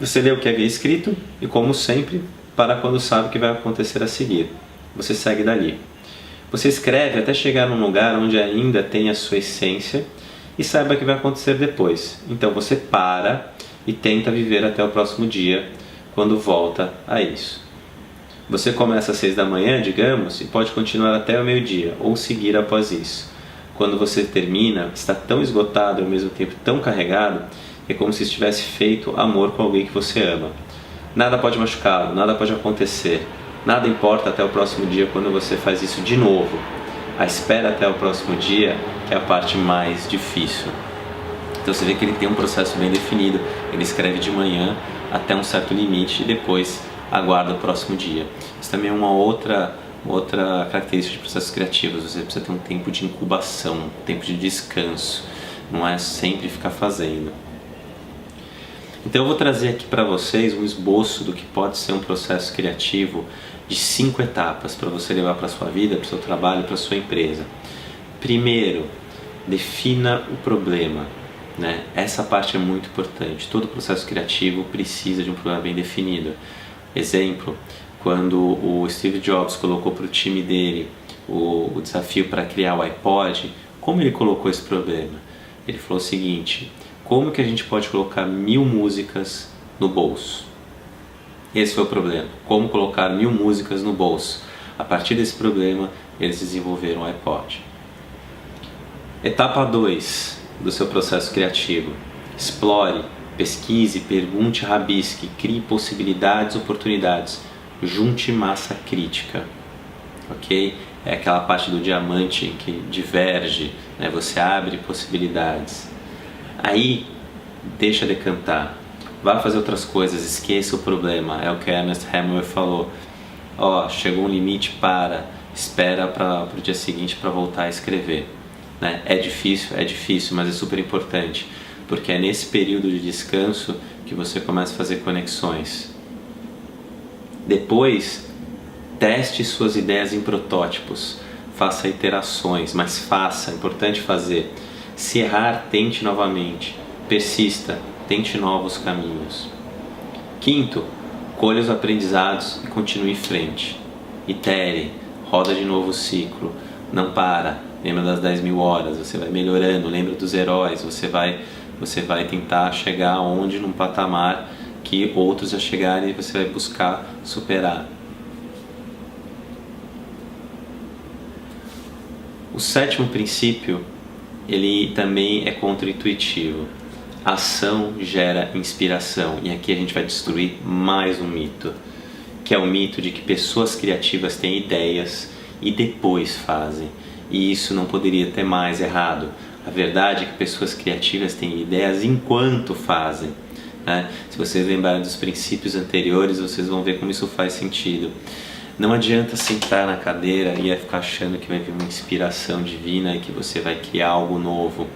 Você lê o que havia escrito e, como sempre, para quando sabe o que vai acontecer a seguir. Você segue dali. Você escreve até chegar num lugar onde ainda tem a sua essência e saiba o que vai acontecer depois. Então você para e tenta viver até o próximo dia, quando volta a isso. Você começa às 6 da manhã, digamos, e pode continuar até o meio-dia, ou seguir após isso. Quando você termina, está tão esgotado e ao mesmo tempo tão carregado, que é como se estivesse feito amor com alguém que você ama. Nada pode machucá-lo, nada pode acontecer, nada importa até o próximo dia quando você faz isso de novo. A espera até o próximo dia que é a parte mais difícil. Então você vê que ele tem um processo bem definido. Ele escreve de manhã até um certo limite e depois aguarda o próximo dia. Isso também é uma outra outra característica de processos criativos, você precisa ter um tempo de incubação, um tempo de descanso, não é sempre ficar fazendo. Então eu vou trazer aqui para vocês um esboço do que pode ser um processo criativo de 5 etapas para você levar para a sua vida, para o seu trabalho, para a sua empresa. Primeiro, defina o problema, né? Essa parte é muito importante. Todo processo criativo precisa de um problema bem definido. Exemplo, quando o Steve Jobs colocou para o time dele o desafio para criar o iPod, como ele colocou esse problema? Ele falou o seguinte: como que a gente pode colocar 1000 músicas no bolso? Esse foi o problema. Como colocar 1000 músicas no bolso? A partir desse problema, eles desenvolveram o iPod. Etapa 2 do seu processo criativo. Explore, pesquise, pergunte, rabisque, crie possibilidades, oportunidades. Junte massa crítica. Ok? É aquela parte do diamante que diverge, né? Você abre possibilidades. Aí, deixa decantar. Vá fazer outras coisas, esqueça o problema. É o que Ernest Hemingway falou. Chegou um limite, espera para o dia seguinte para voltar a escrever. Né? É difícil, mas é super importante. Porque é nesse período de descanso que você começa a fazer conexões. Depois, teste suas ideias em protótipos. Faça iterações, mas é importante fazer. Se errar, tente novamente. Persista, tente novos caminhos. Quinto, colha os aprendizados e continue em frente. Itere, roda de novo o ciclo. Não para, lembra das 10.000 horas, você vai melhorando, lembra dos heróis, você vai tentar chegar onde num patamar que outros já chegaram e você vai buscar superar. O sétimo princípio, ele também é contra-intuitivo. Ação gera inspiração. E aqui a gente vai destruir mais um mito, que é o mito de que pessoas criativas têm ideias e depois fazem. E isso não poderia ter mais errado. A verdade é que pessoas criativas têm ideias enquanto fazem. Né? Se vocês lembrarem dos princípios anteriores, vocês vão ver como isso faz sentido. Não adianta sentar na cadeira e ficar achando que vai vir uma inspiração divina e que você vai criar algo novo.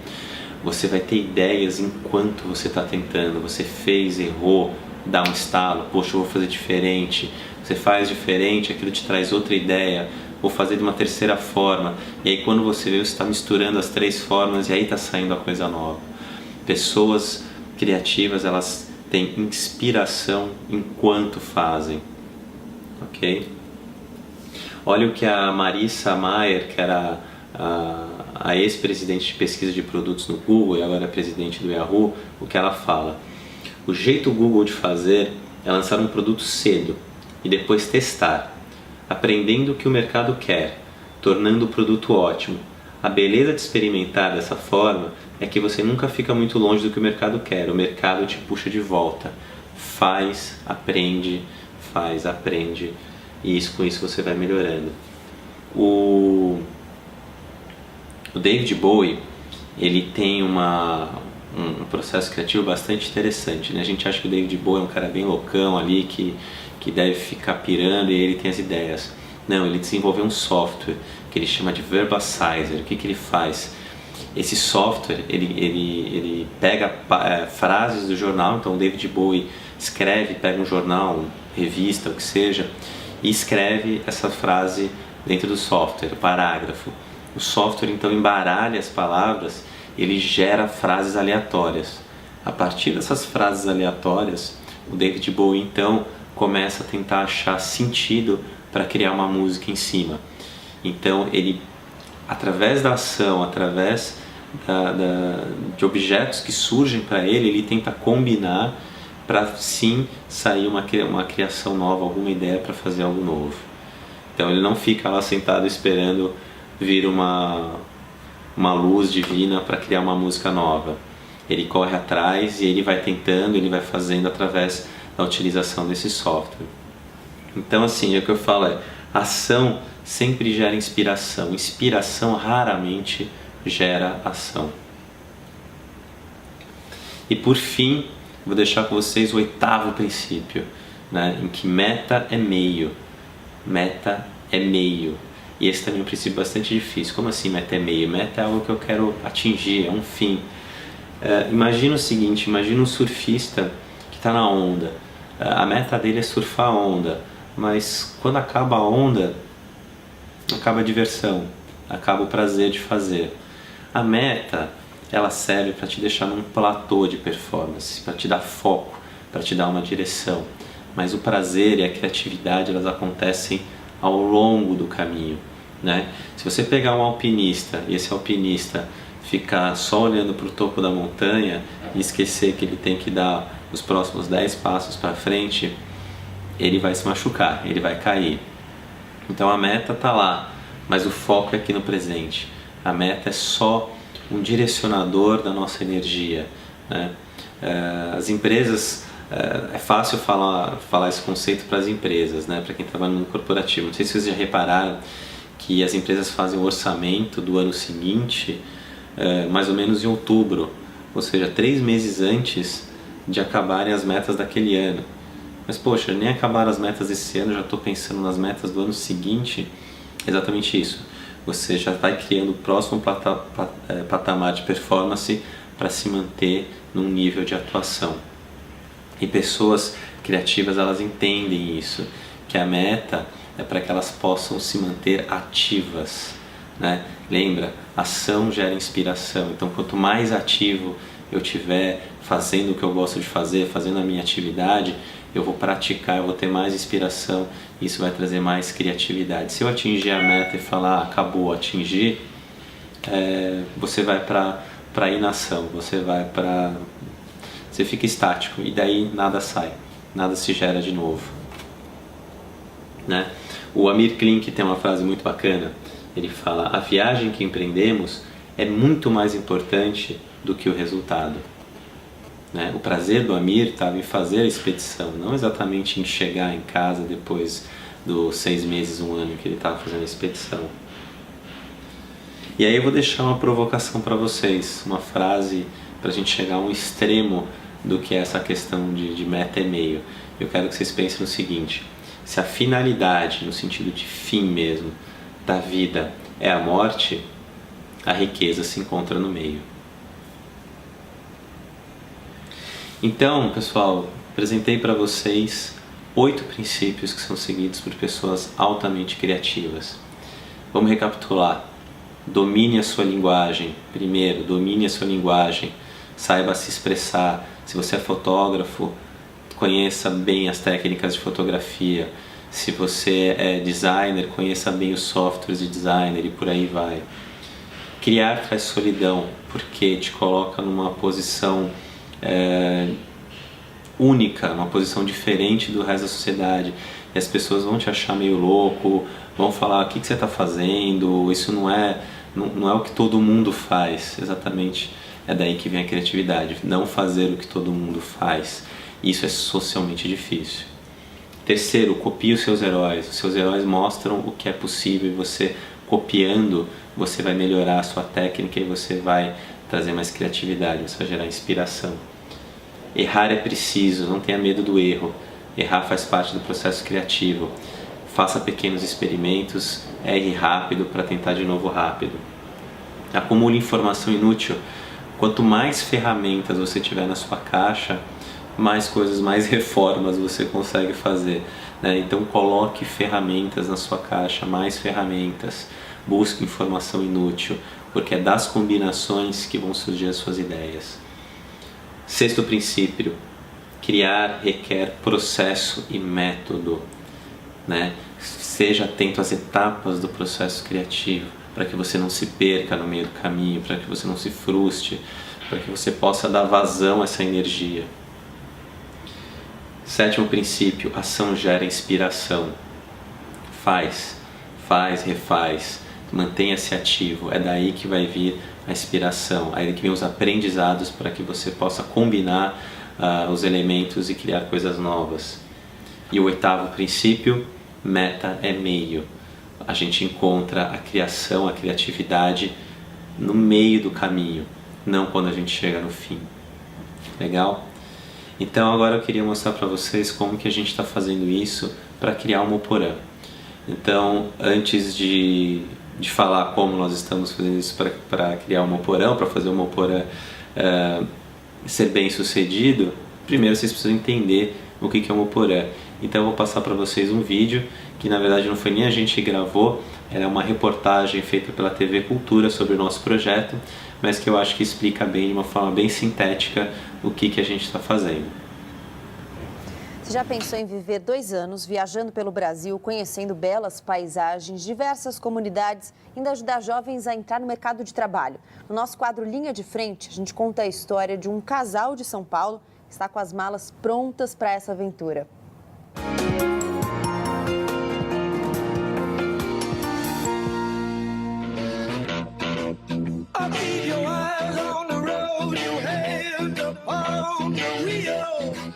Você vai ter ideias enquanto você está tentando. Você fez, errou, dá um estalo. Poxa, eu vou fazer diferente. Você faz diferente, aquilo te traz outra ideia. Vou fazer de uma terceira forma. E aí quando você vê, você está misturando as 3 formas e aí está saindo a coisa nova. Pessoas criativas, elas têm inspiração enquanto fazem. Ok? Olha o que a Marissa Mayer, que era a ex-presidente de pesquisa de produtos no Google e agora é presidente do Yahoo, o que ela fala. O jeito Google de fazer é lançar um produto cedo e depois testar, aprendendo o que o mercado quer, tornando o produto ótimo. A beleza de experimentar dessa forma é que você nunca fica muito longe do que o mercado quer, o mercado te puxa de volta. Faz, aprende, e com isso você vai melhorando. O David Bowie, ele tem um processo criativo bastante interessante, né? A gente acha que o David Bowie é um cara bem loucão ali, que deve ficar pirando e ele tem as ideias. Não, ele desenvolveu um software que ele chama de Verbacizer. O que ele faz? Esse software, ele pega frases do jornal. Então o David Bowie pega um jornal, revista, o que seja, e escreve essa frase dentro do software, o parágrafo. O software então embaralha as palavras, ele gera frases aleatórias. A partir dessas frases aleatórias, o David Bowie então começa a tentar achar sentido para criar uma música em cima. Então ele, através da ação, através de objetos que surgem para ele tenta combinar para sim sair uma criação nova, alguma ideia para fazer algo novo. Então ele não fica lá sentado esperando vir uma luz divina para criar uma música nova. Ele corre atrás e ele vai tentando, ele vai fazendo através da utilização desse software. Então assim, o que eu falo ação sempre gera inspiração. Inspiração raramente gera ação. E por fim, vou deixar com vocês o 8º princípio, né, em que meta é meio, meta é meio. E esse também é um princípio bastante difícil. Como assim meta é meio? Meta é algo que eu quero atingir, é um fim. Imagina o seguinte, imagina um surfista que está na onda. A meta dele é surfar a onda, mas quando acaba a onda, acaba a diversão, acaba o prazer de fazer. A meta, ela serve para te deixar num platô de performance, para te dar foco, para te dar uma direção. Mas o prazer e a criatividade, elas acontecem ao longo do caminho, né? Se você pegar um alpinista e esse alpinista ficar só olhando para o topo da montanha e esquecer que ele tem que dar os próximos 10 passos para frente, ele vai se machucar, ele vai cair. Então a meta está lá, mas o foco é aqui no presente. A meta é só um direcionador da nossa energia, né? As empresas, é fácil falar esse conceito para as empresas, né? Para quem trabalha no mundo corporativo. Não sei se vocês já repararam que as empresas fazem o orçamento do ano seguinte mais ou menos em outubro, ou seja, 3 meses antes de acabarem as metas daquele ano. Mas poxa, nem acabaram as metas desse ano, já estou pensando nas metas do ano seguinte. Exatamente isso. Você já vai criando o próximo patamar de performance para se manter num nível de atuação. E pessoas criativas, elas entendem isso, que a meta é para que elas possam se manter ativas, né? Lembra, ação gera inspiração. Então quanto mais ativo eu tiver fazendo o que eu gosto de fazer, fazendo a minha atividade, eu vou praticar, eu vou ter mais inspiração, isso vai trazer mais criatividade. Se eu atingir a meta e falar, acabou, atingir, você vai para inação, você fica estático e daí nada sai, nada se gera de novo, né? O Amir Klink tem uma frase muito bacana, ele fala, a viagem que empreendemos é muito mais importante do que o resultado. Né? O prazer do Amir estava em fazer a expedição, não exatamente em chegar em casa depois dos 6 meses, 1 ano que ele estava fazendo a expedição. E aí eu vou deixar uma provocação para vocês, uma frase para a gente chegar a um extremo do que é essa questão de meta e meio. Eu quero que vocês pensem no seguinte, se a finalidade, no sentido de fim mesmo, da vida é a morte, a riqueza se encontra no meio. Então, pessoal, apresentei para vocês 8 princípios que são seguidos por pessoas altamente criativas. Vamos recapitular. Domine a sua linguagem. Primeiro, domine a sua linguagem. Saiba se expressar. Se você é fotógrafo, conheça bem as técnicas de fotografia. Se você é designer, conheça bem os softwares de designer e por aí vai. Criar traz solidão, porque te coloca numa posição única, uma posição diferente do resto da sociedade. E as pessoas vão te achar meio louco, vão falar, o que você está fazendo? Isso não é o que todo mundo faz. Exatamente, é daí que vem a criatividade. Não fazer o que todo mundo faz. Isso é socialmente difícil. Terceiro, copie os seus heróis. Os seus heróis mostram o que é possível e você, copiando, você vai melhorar a sua técnica e você vai trazer mais criatividade, você vai gerar inspiração. Errar é preciso, não tenha medo do erro. Errar faz parte do processo criativo. Faça pequenos experimentos, erre rápido para tentar de novo rápido. Acumule informação inútil. Quanto mais ferramentas você tiver na sua caixa, mais coisas, mais reformas você consegue fazer, né? Então coloque ferramentas na sua caixa, mais ferramentas, busque informação inútil, porque é das combinações que vão surgir as suas ideias. Sexto princípio, criar requer processo e método, né? Seja atento às etapas do processo criativo, para que você não se perca no meio do caminho, para que você não se frustre, para que você possa dar vazão a essa energia. Sétimo princípio, ação gera inspiração. Faz, refaz, mantenha-se ativo, é daí que vai vir a inspiração, é daí que vem os aprendizados para que você possa combinar os elementos e criar coisas novas. E o oitavo princípio, meta é meio. A gente encontra a criação, a criatividade no meio do caminho, não quando a gente chega no fim. Legal? Então agora eu queria mostrar para vocês como que a gente está fazendo isso para criar um Moporã. Então, antes de falar como nós estamos fazendo isso para criar o Moporã, para fazer o Moporã ser bem sucedido, primeiro vocês precisam entender o que é o Moporã. Então eu vou passar para vocês um vídeo que na verdade não foi nem a gente que gravou, era uma reportagem feita pela TV Cultura sobre o nosso projeto, mas que eu acho que explica bem, de uma forma bem sintética, o que a gente está fazendo. Você já pensou em viver 2 anos viajando pelo Brasil, conhecendo belas paisagens, diversas comunidades, ainda ajudar jovens a entrar no mercado de trabalho? No nosso quadro Linha de Frente, a gente conta a história de um casal de São Paulo que está com as malas prontas para essa aventura.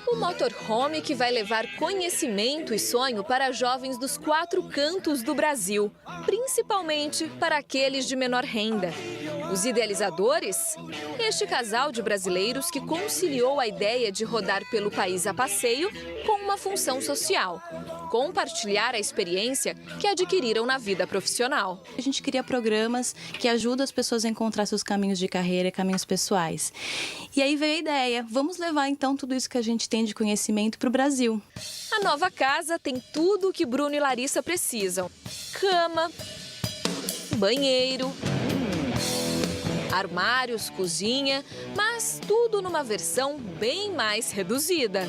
O motorhome que vai levar conhecimento e sonho para jovens dos 4 cantos do Brasil, principalmente para aqueles de menor renda. Os idealizadores? Este casal de brasileiros que conciliou a ideia de rodar pelo país a passeio com uma função social: compartilhar a experiência que adquiriram na vida profissional. A gente cria programas que ajudam as pessoas a encontrar seus caminhos de carreira e caminhos pessoais. E aí veio a ideia, vamos levar então tudo isso que a gente tem de conhecimento para o Brasil. A nova casa tem tudo o que Bruno e Larissa precisam: cama, banheiro, armários, cozinha, mas tudo numa versão bem mais reduzida.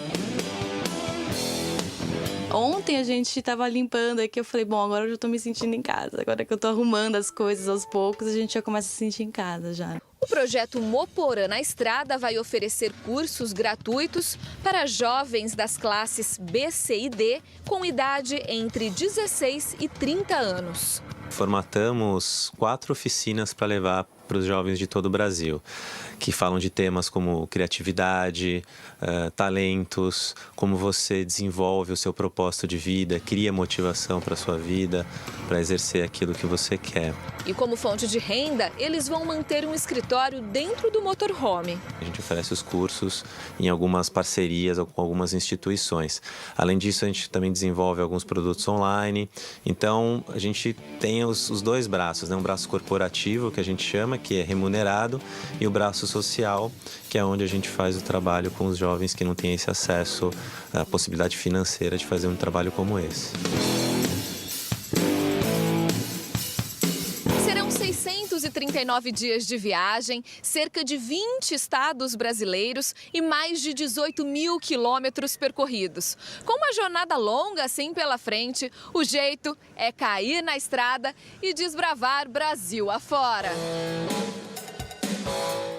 Ontem a gente estava limpando aqui, eu falei, bom, agora eu já estou me sentindo em casa. Agora que eu estou arrumando as coisas aos poucos, a gente já começa a se sentir em casa já. O projeto Moporã na Estrada vai oferecer cursos gratuitos para jovens das classes B, C e D com idade entre 16 e 30 anos. Formatamos 4 oficinas para levar para os jovens de todo o Brasil, que falam de temas como criatividade, talentos, como você desenvolve o seu propósito de vida, cria motivação para a sua vida, para exercer aquilo que você quer. E como fonte de renda, eles vão manter um escritório dentro do motorhome. A gente oferece os cursos em algumas parcerias com algumas instituições. Além disso, a gente também desenvolve alguns produtos online. Então, a gente tem os 2 braços, né? Um braço corporativo, que a gente chama, que é remunerado, e o braço social, que é onde a gente faz o trabalho com os jovens que não têm esse acesso à possibilidade financeira de fazer um trabalho como esse. Serão 639 dias de viagem, cerca de 20 estados brasileiros e mais de 18 mil quilômetros percorridos. Com uma jornada longa assim pela frente, o jeito é cair na estrada e desbravar Brasil afora.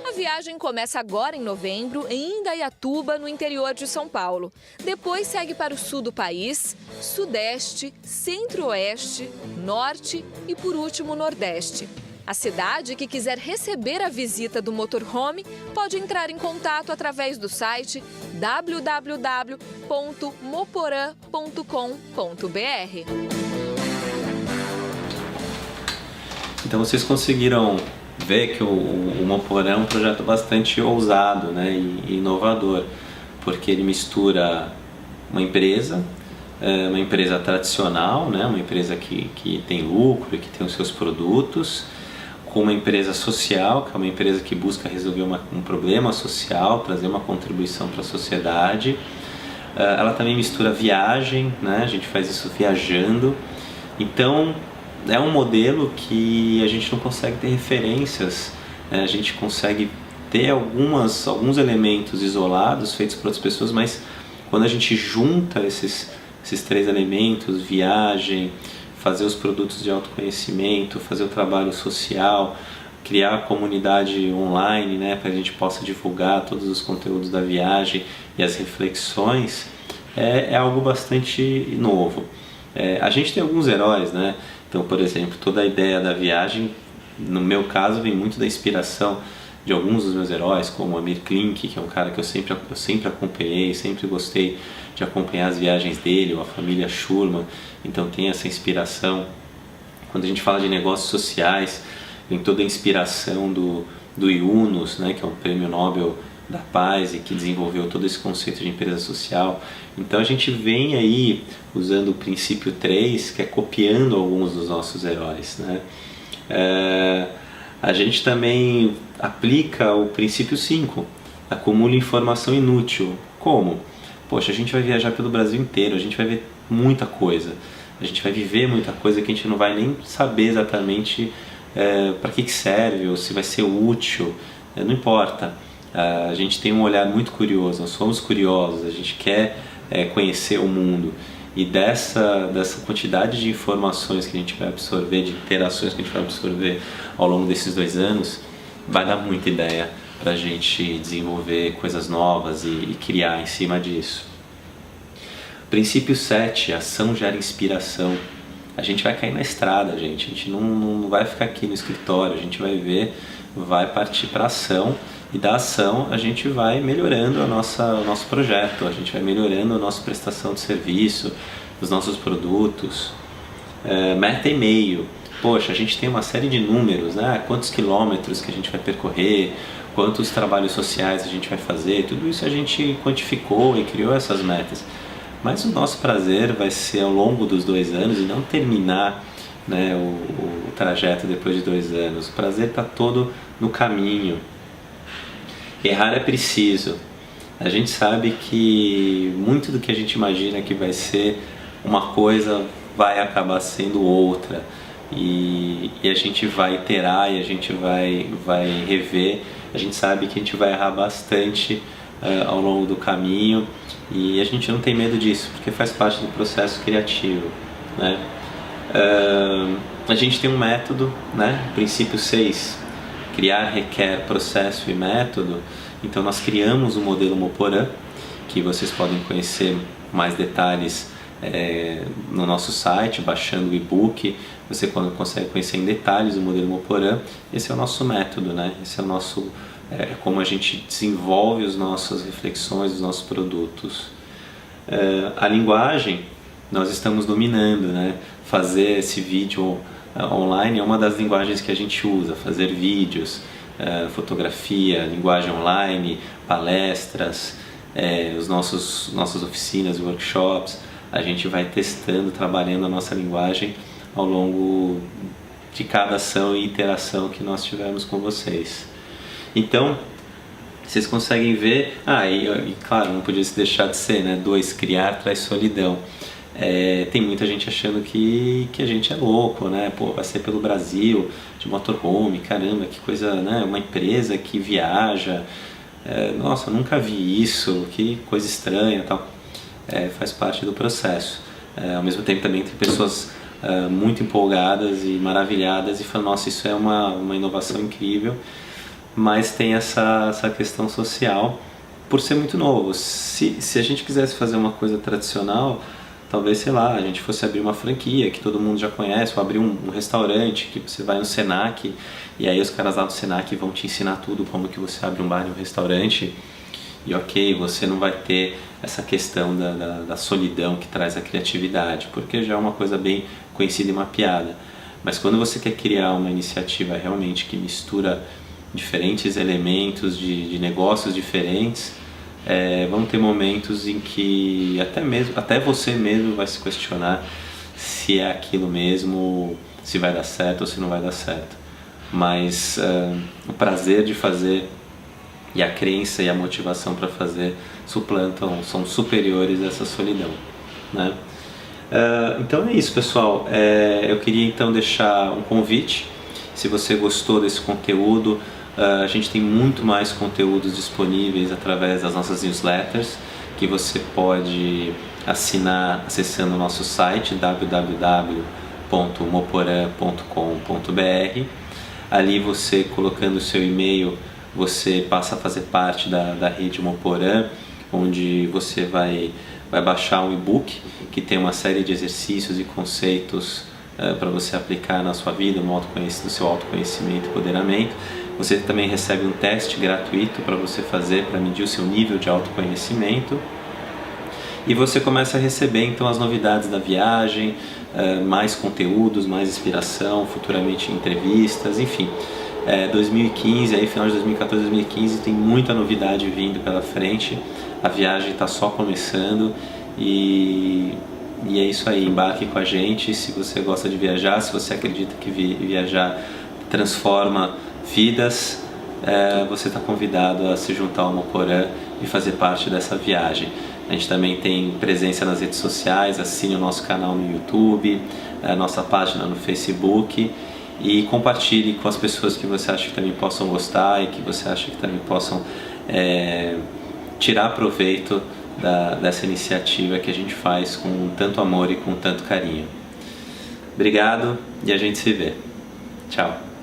A viagem começa agora em novembro em Indaiatuba, no interior de São Paulo. Depois segue para o sul do país, sudeste, centro-oeste, norte e, por último, nordeste. A cidade que quiser receber a visita do motorhome pode entrar em contato através do site www.moporã.com.br. Então vocês conseguiram ver que o Moporã é um projeto bastante ousado, né, e inovador, porque ele mistura uma empresa tradicional, né, uma empresa que tem lucro e que tem os seus produtos, com uma empresa social, que é uma empresa que busca resolver um problema social, trazer uma contribuição para a sociedade. Ela também mistura viagem, né, a gente faz isso viajando. Então, é um modelo que a gente não consegue ter referências, né? A gente consegue ter alguns elementos isolados, feitos por outras pessoas, mas quando a gente junta esses 3 elementos, viagem, fazer os produtos de autoconhecimento, fazer o trabalho social, criar a comunidade online, né, para que a gente possa divulgar todos os conteúdos da viagem e as reflexões, é algo bastante novo. A gente tem alguns heróis, né? Então, por exemplo, toda a ideia da viagem, no meu caso, vem muito da inspiração de alguns dos meus heróis, como o Amir Klink, que é um cara que eu sempre acompanhei, sempre gostei de acompanhar as viagens dele, ou a família Schurman, então tem essa inspiração. Quando a gente fala de negócios sociais, vem toda a inspiração do Yunus, né, que é um prêmio Nobel da Paz e que desenvolveu todo esse conceito de empresa social. Então a gente vem aí usando o princípio 3, que é copiando alguns dos nossos heróis, né? A gente também aplica o princípio 5, acumula informação inútil. Como? Poxa, a gente vai viajar pelo Brasil inteiro, a gente vai ver muita coisa, a gente vai viver muita coisa que a gente não vai nem saber exatamente para que serve ou se vai ser útil, não importa. A gente tem um olhar muito curioso, nós somos curiosos, a gente quer conhecer o mundo, e dessa quantidade de informações que a gente vai absorver, de interações que a gente vai absorver ao longo desses 2 anos, vai dar muita ideia para a gente desenvolver coisas novas e criar em cima disso. Princípio 7, ação gera inspiração. A gente vai cair na estrada, gente. A gente não vai ficar aqui no escritório, a gente vai ver, vai partir para ação, e da ação a gente vai melhorando o nosso projeto, a gente vai melhorando a nossa prestação de serviço, os nossos produtos. Meta e meio. Poxa, a gente tem uma série de números, né? Quantos quilômetros que a gente vai percorrer, quantos trabalhos sociais a gente vai fazer, tudo isso a gente quantificou e criou essas metas. Mas o nosso prazer vai ser ao longo dos 2 anos e não terminar, né, o trajeto depois de 2 anos. O prazer está todo no caminho. Errar é preciso. A gente sabe que muito do que a gente imagina que vai ser uma coisa vai acabar sendo outra. E a gente vai iterar e a gente vai rever. A gente sabe que a gente vai errar bastante ao longo do caminho, e a gente não tem medo disso, porque faz parte do processo criativo, né? A gente tem um método, né? Princípio 6, criar requer processo e método. Então nós criamos o modelo Moporã, que vocês podem conhecer mais detalhes no nosso site, baixando o e-book. Você consegue conhecer em detalhes o modelo Moporã. Esse é o nosso método, né? Esse é o nosso como a gente desenvolve as nossas reflexões, os nossos produtos. A linguagem nós estamos dominando, né? Fazer esse vídeo online é uma das linguagens que a gente usa, fazer vídeos, fotografia, linguagem online, palestras, nossas oficinas, workshops. A gente vai testando, trabalhando a nossa linguagem ao longo de cada ação e interação que nós tivermos com vocês. Então, vocês conseguem ver, e claro, não podia se deixar de ser, né? 2, criar traz solidão. Tem muita gente achando que a gente é louco, né? Pô, vai ser pelo Brasil, de motorhome, caramba, que coisa, né? Uma empresa que viaja, nossa, eu nunca vi isso, que coisa estranha e tal. Faz parte do processo. Ao mesmo tempo também tem pessoas muito empolgadas e maravilhadas e falam, nossa, isso é uma inovação incrível. Mas tem essa questão social por ser muito novo. Se a gente quisesse fazer uma coisa tradicional, talvez, sei lá, a gente fosse abrir uma franquia que todo mundo já conhece, ou abrir um restaurante que você vai no Senac e aí os caras lá do Senac vão te ensinar tudo, como que você abre um bar e um restaurante, e ok, você não vai ter essa questão da solidão que traz a criatividade, porque já é uma coisa bem conhecida e mapeada. Mas quando você quer criar uma iniciativa realmente que mistura diferentes elementos de negócios diferentes, vão ter momentos em que até você mesmo vai se questionar se é aquilo mesmo, se vai dar certo ou se não vai dar certo. Mas o prazer de fazer e a crença e a motivação para fazer são superiores a essa solidão, né? Então é isso, pessoal. Eu queria então deixar um convite. Se você gostou desse conteúdo, a gente tem muito mais conteúdos disponíveis através das nossas newsletters, que você pode assinar acessando o nosso site www.moporã.com.br. Ali você, colocando o seu e-mail, você passa a fazer parte da rede Moporã, onde você vai baixar um e-book que tem uma série de exercícios e conceitos para você aplicar na sua vida, no seu autoconhecimento e empoderamento. Você também recebe um teste gratuito para você fazer, para medir o seu nível de autoconhecimento. E você começa a receber então as novidades da viagem, mais conteúdos, mais inspiração, futuramente entrevistas, enfim. 2015, aí final de 2014, 2015, tem muita novidade vindo pela frente. A viagem está só começando e é isso aí, embarque com a gente. Se você gosta de viajar, se você acredita que viajar transforma vidas, você está convidado a se juntar ao Moporã e fazer parte dessa viagem. A gente também tem presença nas redes sociais, assine o nosso canal no YouTube, a nossa página no Facebook e compartilhe com as pessoas que você acha que também possam gostar e que você acha que também possam tirar proveito dessa iniciativa que a gente faz com tanto amor e com tanto carinho. Obrigado e a gente se vê. Tchau.